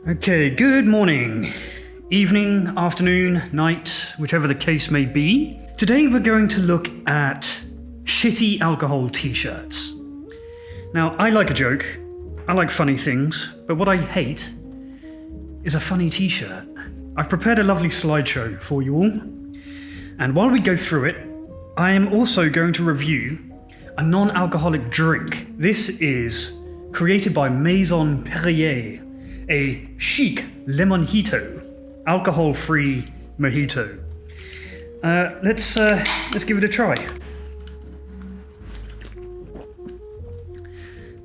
Okay, good morning, evening, afternoon, night, whichever the case may be. Today we're going to look at shitty alcohol t-shirts. Now, I like a joke, I like funny things, but what I hate is a funny t-shirt. I've prepared a lovely slideshow for you all, and while we go through it, I am also going to review a non-alcoholic drink. This is created by Maison Perrier, a chic lemonito, alcohol-free mojito. Let's give it a try.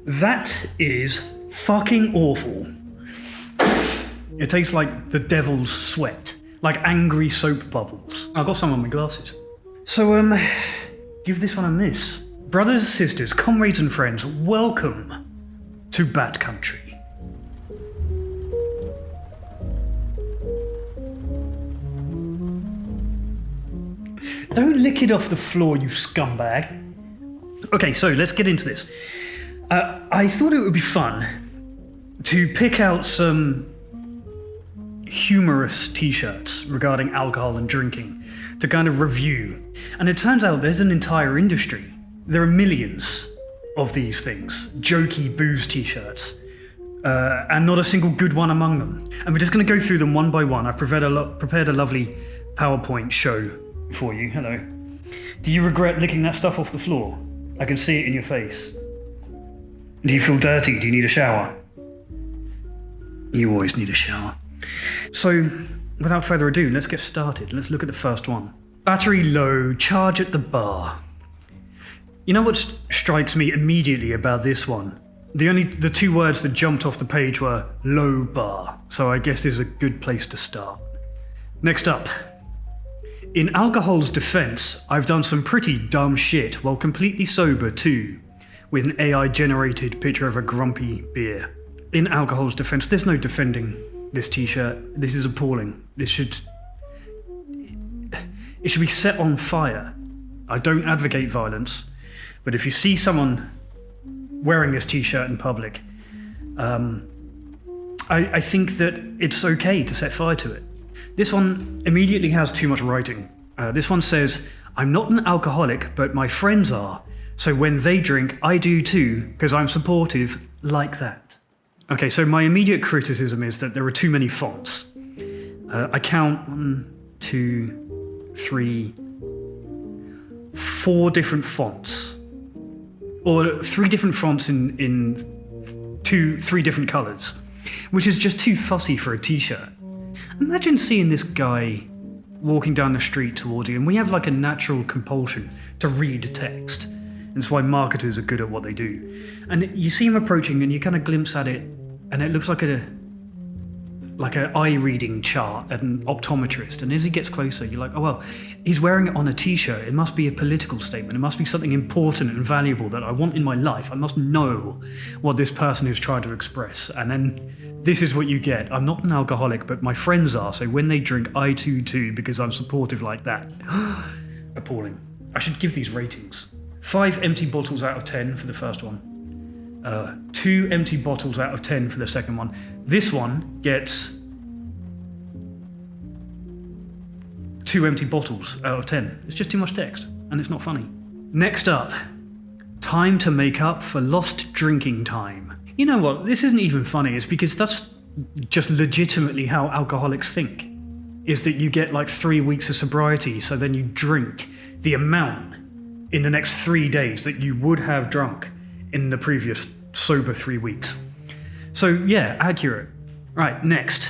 That is fucking awful. It tastes like the devil's sweat, like angry soap bubbles. I've got some on my glasses. So, give this one a miss. Brothers and sisters, comrades and friends, welcome to Bad Country. Don't lick it off the floor, you scumbag. Okay, so let's get into this. I thought it would be fun to pick out some humorous t-shirts regarding alcohol and drinking to kind of review. And it turns out there's an entire industry. There are millions of these things, jokey booze t-shirts, and not a single good one among them. And we're just going to go through them one by one. I've prepared a lovely PowerPoint show for you. Hello. Do you regret licking that stuff off the floor? I can see it in your face. Do you feel dirty? Do you need a shower? You always need a shower. So, without further ado, let's get started. Let's look at the first one. Battery low, charge at the bar. You know what strikes me immediately about this one? The two words that jumped off the page were low bar, so I guess this is a good place to start. Next up. In alcohol's defense, I've done some pretty dumb shit while completely sober too, with an AI-generated picture of a grumpy beer. In alcohol's defense, there's no defending this t-shirt. This is appalling. It should be set on fire. I don't advocate violence, but if you see someone wearing this t-shirt in public, I think that it's okay to set fire to it. This one immediately has too much writing. This one says, I'm not an alcoholic, but my friends are. So when they drink, I do too, because I'm supportive like that. Okay, so my immediate criticism is that there are too many fonts. I count 1, 2, 3, 4 different fonts. Or 3 different fonts in 3 different colors, which is just too fussy for a t-shirt. Imagine seeing this guy walking down the street towards you, and we have like a natural compulsion to read text. And it's why marketers are good at what they do. And you see him approaching and you kind of glimpse at it, and it looks like an eye reading chart at an optometrist. And as he gets closer, you're like, oh well, he's wearing it on a t-shirt. It must be a political statement. It must be something important and valuable that I want in my life. I must know what this person is trying to express. And then this is what you get. I'm not an alcoholic, but my friends are. So when they drink, I too, because I'm supportive like that. Appalling. I should give these ratings. 5 empty bottles out of 10 for the first one. 2 empty bottles out of 10 for the second one. This one gets 2 empty bottles out of 10. It's just too much text, and it's not funny. Next up, time to make up for lost drinking time. You know what? This isn't even funny. It's because that's just legitimately how alcoholics think. Is that you get like 3 weeks of sobriety, so then you drink the amount in the next 3 days that you would have drunk in the previous sober 3 weeks. So yeah, accurate. Right, next.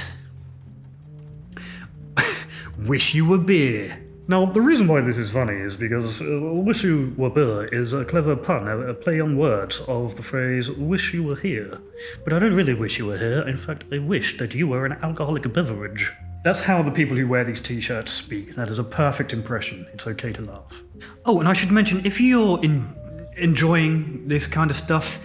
Wish you were beer. Now, the reason why this is funny is because wish you were beer is a clever pun, a play on words of the phrase wish you were here. But I don't really wish you were here. In fact, I wish that you were an alcoholic beverage. That's how the people who wear these t-shirts speak. That is a perfect impression. It's okay to laugh. Oh, and I should mention, if you're enjoying this kind of stuff,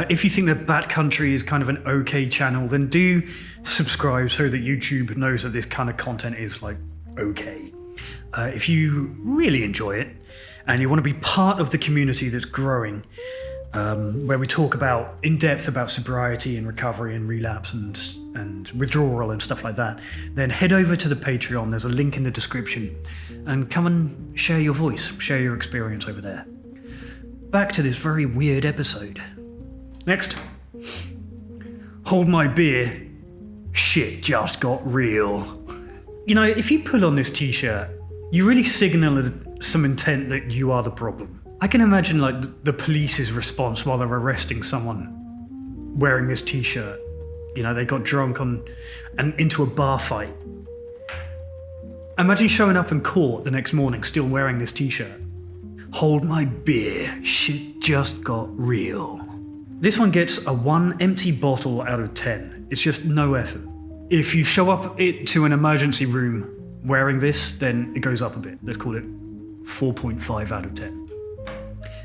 if you think that Bad Country is kind of an okay channel, then do subscribe so that YouTube knows that this kind of content is like okay. If you really enjoy it and you want to be part of the community that's growing, where we talk about in depth about sobriety and recovery and relapse and withdrawal and stuff like that, then head over to the Patreon. There's a link in the description, and come and share your voice, share your experience over there. Back to this very weird episode. Next. Hold my beer. Shit just got real. You know, if you pull on this t-shirt, you really signal some intent that you are the problem. I can imagine like the police's response while they're arresting someone wearing this t-shirt. You know, they got drunk and into a bar fight. Imagine showing up in court the next morning still wearing this t-shirt. Hold my beer, shit just got real. This one gets a 1 empty bottle out of 10. It's just no effort. If you show up to an emergency room wearing this, then it goes up a bit. Let's call it 4.5 out of 10.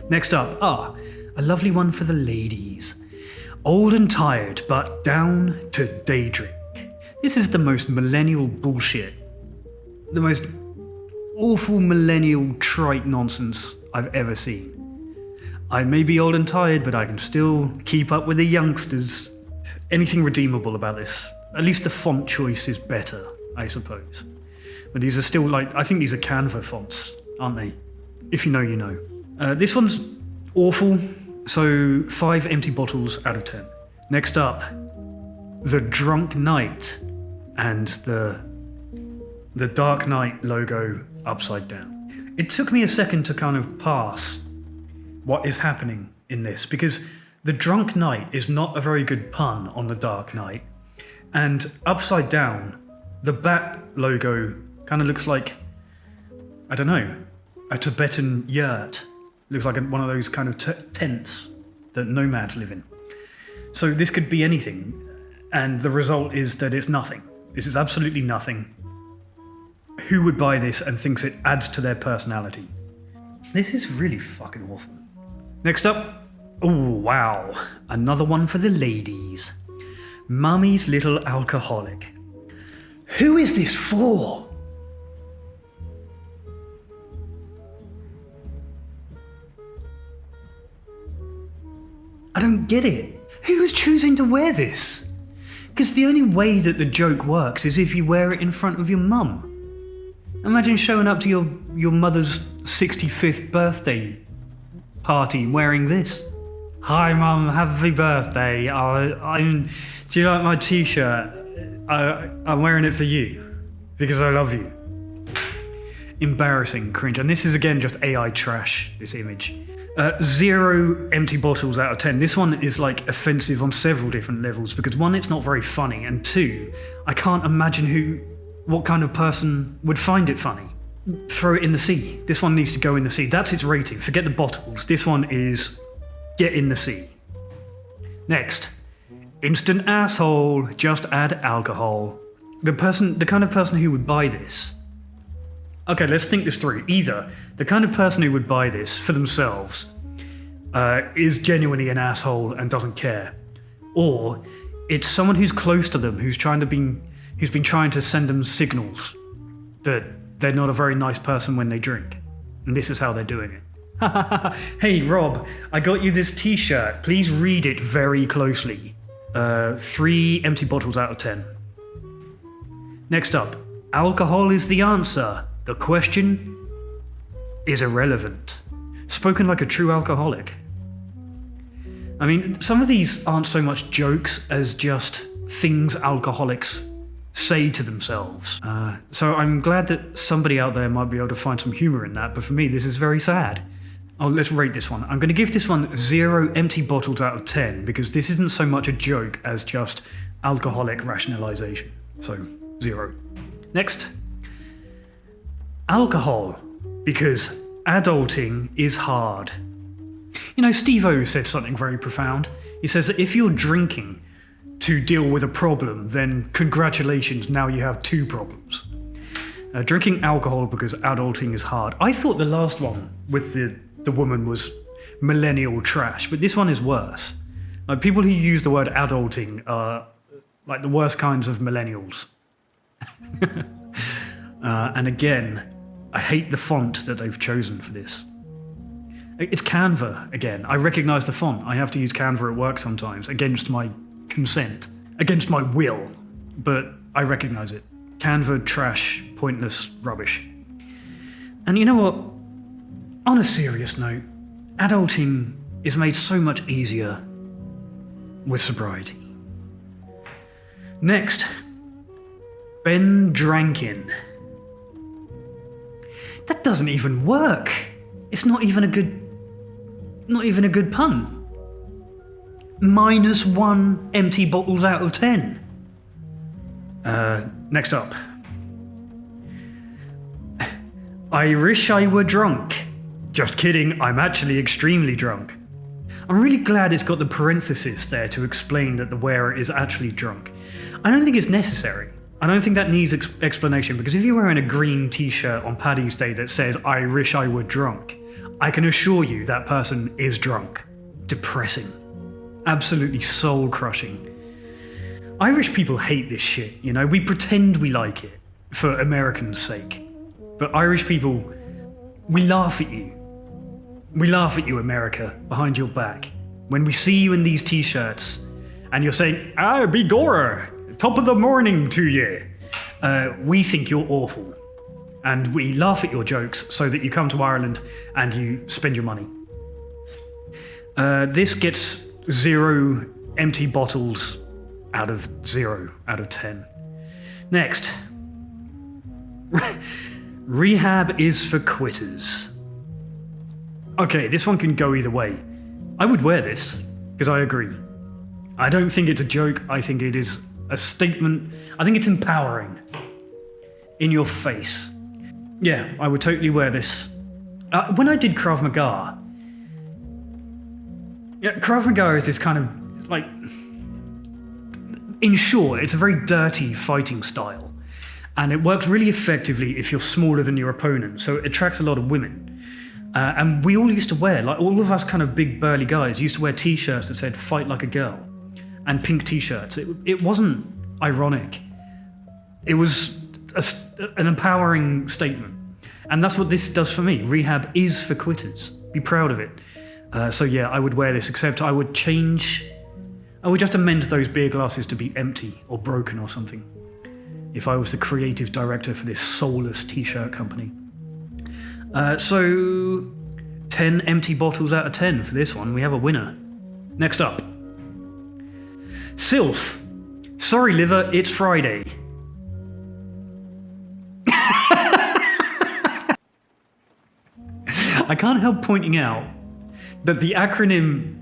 Next up, a lovely one for the ladies. Old and tired, but down to day drink. This is the most millennial bullshit. The most awful millennial trite nonsense I've ever seen. I may be old and tired, but I can still keep up with the youngsters. Anything redeemable about this? At least the font choice is better, I suppose. But these are still I think these are Canva fonts, aren't they? If you know, you know. This one's awful, so 5 empty bottles out of 10. Next up, the Drunk Knight and the Dark Knight logo upside down. It took me a second to kind of pass what is happening in this, because the Drunk Knight is not a very good pun on the Dark Knight, and upside down, the bat logo kind of looks like, I don't know, a Tibetan yurt. Looks like one of those kind of tents that nomads live in. So this could be anything, and the result is that it's nothing. This is absolutely nothing. Who would buy this and thinks it adds to their personality? This is really fucking awful. Next up, oh wow, another one for the ladies. Mummy's Little Alcoholic. Who is this for? I don't get it. Who is choosing to wear this? Because the only way that the joke works is if you wear it in front of your mum. Imagine showing up to your mother's 65th birthday party wearing this. Hi mum, happy birthday. Do you like my t-shirt? I'm wearing it for you because I love you. Embarrassing, cringe. And this is again just AI trash, this image. 0 empty bottles out of 10. This one is like offensive on several different levels because 1, it's not very funny, and 2, I can't imagine what kind of person would find it funny. Throw it in the sea. This one needs to go in the sea. That's its rating. Forget the bottles. This one is get in the sea. Next, instant asshole. Just add alcohol. The kind of person who would buy this. Okay, let's think this through. Either the kind of person who would buy this for themselves is genuinely an asshole and doesn't care, or it's someone who's close to them who's been trying to send them signals that they're not a very nice person when they drink, and this is how they're doing it. Hey Rob, I got you this t-shirt. Please read it very closely. 3 empty bottles out of 10. Next up, alcohol is the answer. The question is irrelevant. Spoken like a true alcoholic. I mean, some of these aren't so much jokes as just things alcoholics say to themselves. So I'm glad that somebody out there might be able to find some humor in that, but for me, this is very sad. Oh, let's rate this one. I'm going to give this one 0 empty bottles out of 10 because this isn't so much a joke as just alcoholic rationalization. So, 0. Next. Alcohol, because adulting is hard. You know, Steve-O said something very profound. He says that if you're drinking to deal with a problem, then congratulations, now you have 2 problems. Drinking alcohol because adulting is hard. I thought the last one with the woman was millennial trash, but this one is worse. Like, people who use the word adulting are like the worst kinds of millennials. And again, I hate the font that they've chosen for this. It's Canva again. I recognize the font. I have to use Canva at work sometimes, against my consent, against my will, but I recognize it. Canva, trash, pointless rubbish. And you know what? On a serious note, adulting is made so much easier with sobriety. Next, Ben Drankin. That doesn't even work. It's not even a good pun. -1 empty bottles out of 10. Next up. I wish I were drunk. Just kidding, I'm actually extremely drunk. I'm really glad it's got the parenthesis there to explain that the wearer is actually drunk. I don't think it's necessary. I don't think that needs explanation, because if you're wearing a green t-shirt on Paddy's Day that says, I wish I were drunk, I can assure you that person is drunk. Depressing. Absolutely soul-crushing. Irish people hate this shit, you know? We pretend we like it, for Americans' sake. But Irish people, we laugh at you. We laugh at you, America, behind your back. When we see you in these t-shirts, and you're saying, begorra, top of the morning to you. We think you're awful. And we laugh at your jokes so that you come to Ireland and you spend your money. This gets 0 empty bottles out of 0 out of 10. Next. Rehab is for quitters. Okay, this one can go either way. I would wear this, because I agree. I don't think it's a joke, I think it is a statement. I think it's empowering. In your face. Yeah, I would totally wear this. When I did Krav Maga, Krav Maga is this kind of, like, in short, it's a very dirty fighting style. And it works really effectively if you're smaller than your opponent, so it attracts a lot of women. And we all used to wear, like all of us kind of big burly guys used to wear t-shirts that said fight like a girl. And pink t-shirts. It wasn't ironic. It was an empowering statement. And that's what this does for me. Rehab is for quitters. Be proud of it. So yeah, I would wear this, except I would just amend those beer glasses to be empty or broken or something. If I was the creative director for this soulless t-shirt company. So 10 empty bottles out of 10 for this one. We have a winner. Next up. Sylph. Sorry, liver, it's Friday. I can't help pointing out that the acronym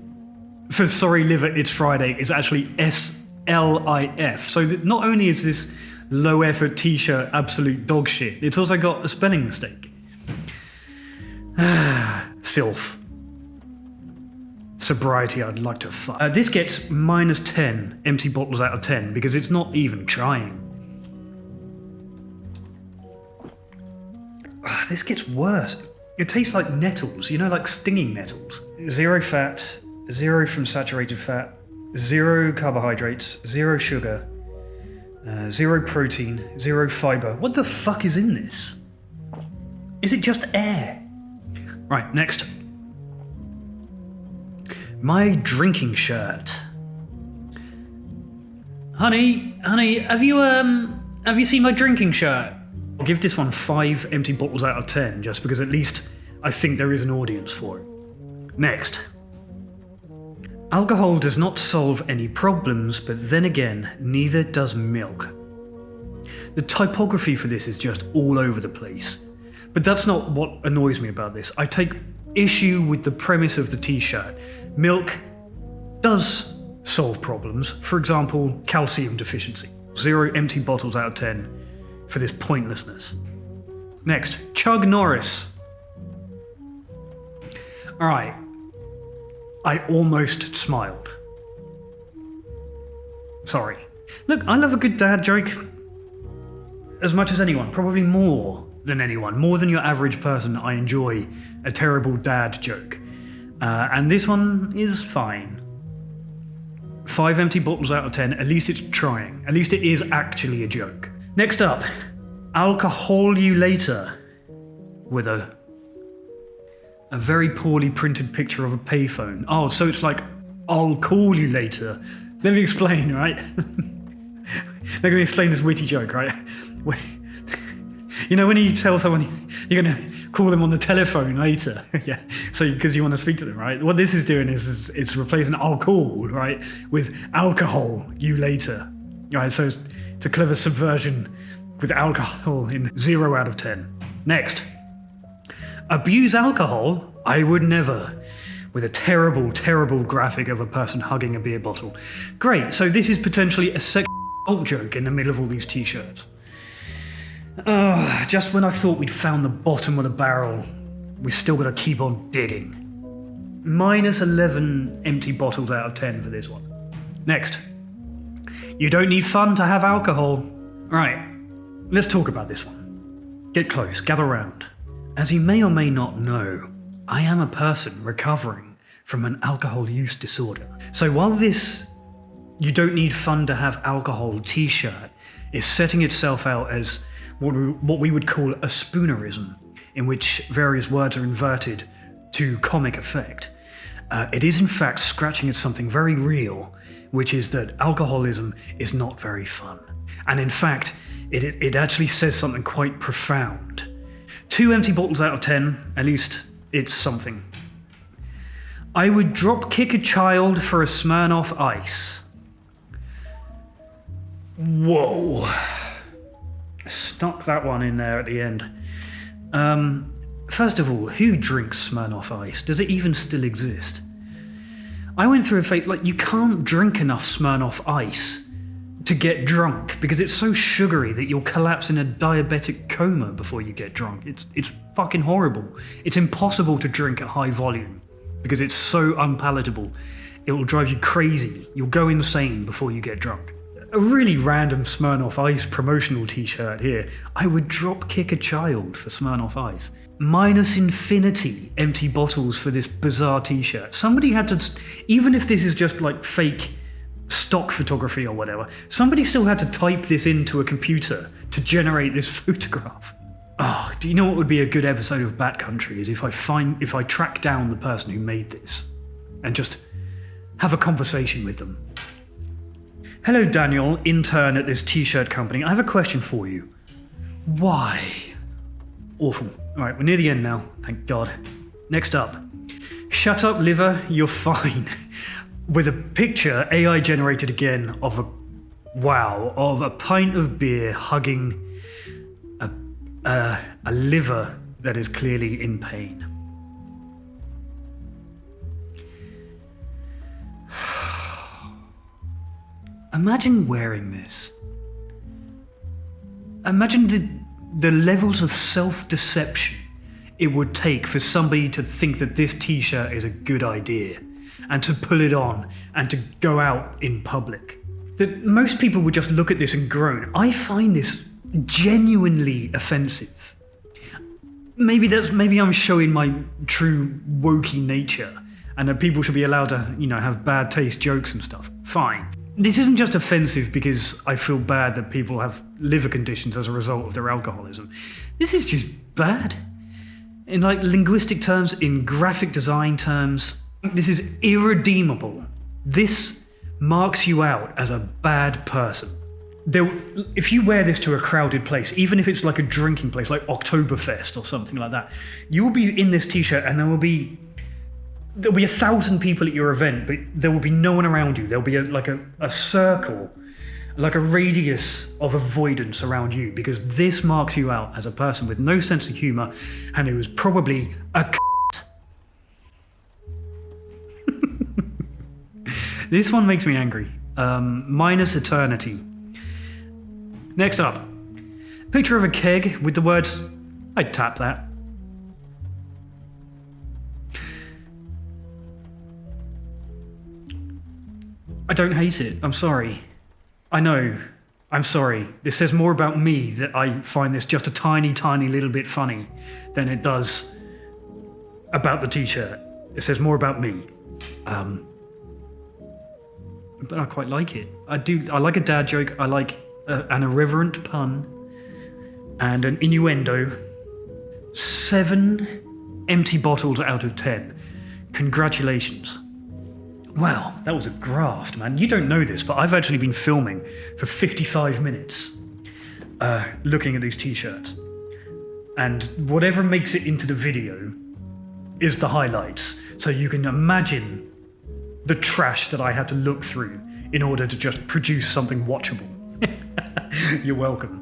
for Sorry, liver, it's Friday is actually SLIF. So not only is this low-effort t-shirt absolute dog shit, it's also got a spelling mistake. Sylph. Sobriety, I'd like to fuck. This gets -10 empty bottles out of 10 because it's not even trying. This gets worse. It tastes like nettles, you know, like stinging nettles. 0 fat, 0 from saturated fat, 0 carbohydrates, 0 sugar, 0 protein, 0 fiber. What the fuck is in this? Is it just air? Right, next. My drinking shirt. Honey, have you seen my drinking shirt? I'll give this one 5 empty bottles out of 10, just because at least I think there is an audience for it. Next. Alcohol does not solve any problems, but then again, neither does milk. The typography for this is just all over the place. But that's not what annoys me about this. I take issue with the premise of the t-shirt. Milk does solve problems. For example, calcium deficiency. 0 empty bottles out of 10 for this pointlessness. Next, Chug Norris. Alright. I almost smiled. Sorry. Look, I love a good dad joke as much as anyone, probably more than anyone, more than your average person. I enjoy a terrible dad joke. And this one is fine. 5 empty bottles out of 10, at least it's trying. At least it is actually a joke. Next up, Alcohol You Later. With a A very poorly printed picture of a payphone. Oh, so it's like, I'll call you later. Let me explain, right? Let me explain this witty joke, right? You know when you tell someone you're going to call them on the telephone later? Yeah, so because you want to speak to them, right? What this is doing is it's replacing I'll call, right, with alcohol, you later. Right, so it's a clever subversion with alcohol in 0 out of 10. Next. Abuse alcohol? I would never. With a terrible, terrible graphic of a person hugging a beer bottle. Great, so this is potentially a sexual assault joke in the middle of all these t-shirts. Just when I thought we'd found the bottom of the barrel, we've still got to keep on digging. Minus 11 empty bottles out of 10 for this one. Next. You don't need fun to have alcohol. Right, let's talk about this one. Get close, gather round. As you may or may not know, I am a person recovering from an alcohol use disorder. So while this you don't need fun to have alcohol t-shirt is setting itself out as what we would call a spoonerism, in which various words are inverted to comic effect, it is in fact scratching at something very real, which is that alcoholism is not very fun. And in fact, it actually says something quite profound. 2 empty bottles out of 10, at least it's something. I would drop kick a child for a Smirnoff Ice. Whoa. Stuck that one in there at the end. First of all, who drinks Smirnoff Ice? Does it even still exist? I went through a phase, like, you can't drink enough Smirnoff Ice to get drunk because it's so sugary that you'll collapse in a diabetic coma before you get drunk. It's fucking horrible. It's impossible to drink at high volume because it's so unpalatable. It will drive you crazy. You'll go insane before you get drunk. A really random Smirnoff Ice promotional t-shirt here. I would drop kick a child for Smirnoff Ice. Minus infinity empty bottles for this bizarre t-shirt. Somebody had to, even if this is just like fake stock photography or whatever, somebody still had to type this into a computer to generate this photograph. Oh, do you know what would be a good episode of Bat Country is if I track down the person who made this and just have a conversation with them. Hello Daniel, intern at this t-shirt company. I have a question for you. Why? Awful. Alright, we're near the end now, thank God. Next up. Shut up liver, you're fine. With a picture, AI generated again, of a pint of beer hugging a liver that is clearly in pain. Imagine wearing this. Imagine the levels of self-deception it would take for somebody to think that this t-shirt is a good idea and to pull it on and to go out in public. That most people would just look at this and groan. I find this genuinely offensive. Maybe I'm showing my true wokey nature and that people should be allowed to, have bad taste jokes and stuff. Fine. This isn't just offensive because I feel bad that people have liver conditions as a result of their alcoholism. This is just bad. In linguistic terms, in graphic design terms, this is irredeemable. This marks you out as a bad person. If you wear this to a crowded place, even if it's like a drinking place, like Oktoberfest or something like that, you will be in this t-shirt and there'll be 1,000 people at your event, but there will be no one around you. There'll be a circle, like a radius of avoidance around you, because this marks you out as a person with no sense of humor and who is probably a This one makes me angry. Minus eternity. Next up. Picture of a keg with the words, I'd tap that. I don't hate it. I'm sorry. I know. I'm sorry. This says more about me that I find this just a tiny, tiny little bit funny than it does about the t-shirt. It says more about me. But I quite like it. I like a dad joke. I like an irreverent pun and an innuendo. 7 empty bottles out of 10. Congratulations. Wow, that was a graft, man. You don't know this, but I've actually been filming for 55 minutes looking at these t-shirts. And whatever makes it into the video is the highlights. So you can imagine the trash that I had to look through in order to just produce something watchable. You're welcome.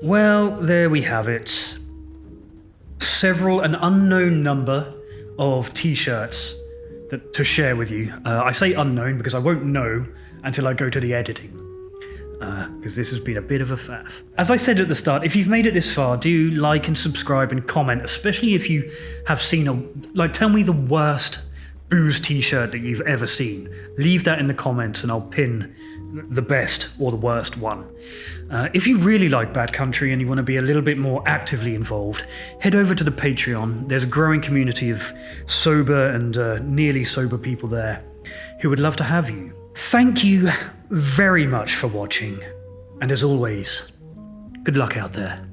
Well, there we have it. An unknown number of t-shirts to share with you. I say unknown because I won't know until I go to the editing. Because this has been a bit of a faff. As I said at the start, if you've made it this far, do like and subscribe and comment, especially if you have seen tell me the worst booze t-shirt that you've ever seen. Leave that in the comments and I'll pin the best or the worst one. If you really like Bad Country and you want to be a little bit more actively involved, head over to the Patreon. There's a growing community of sober and nearly sober people there who would love to have you. Thank you very much for watching, and as always, good luck out there.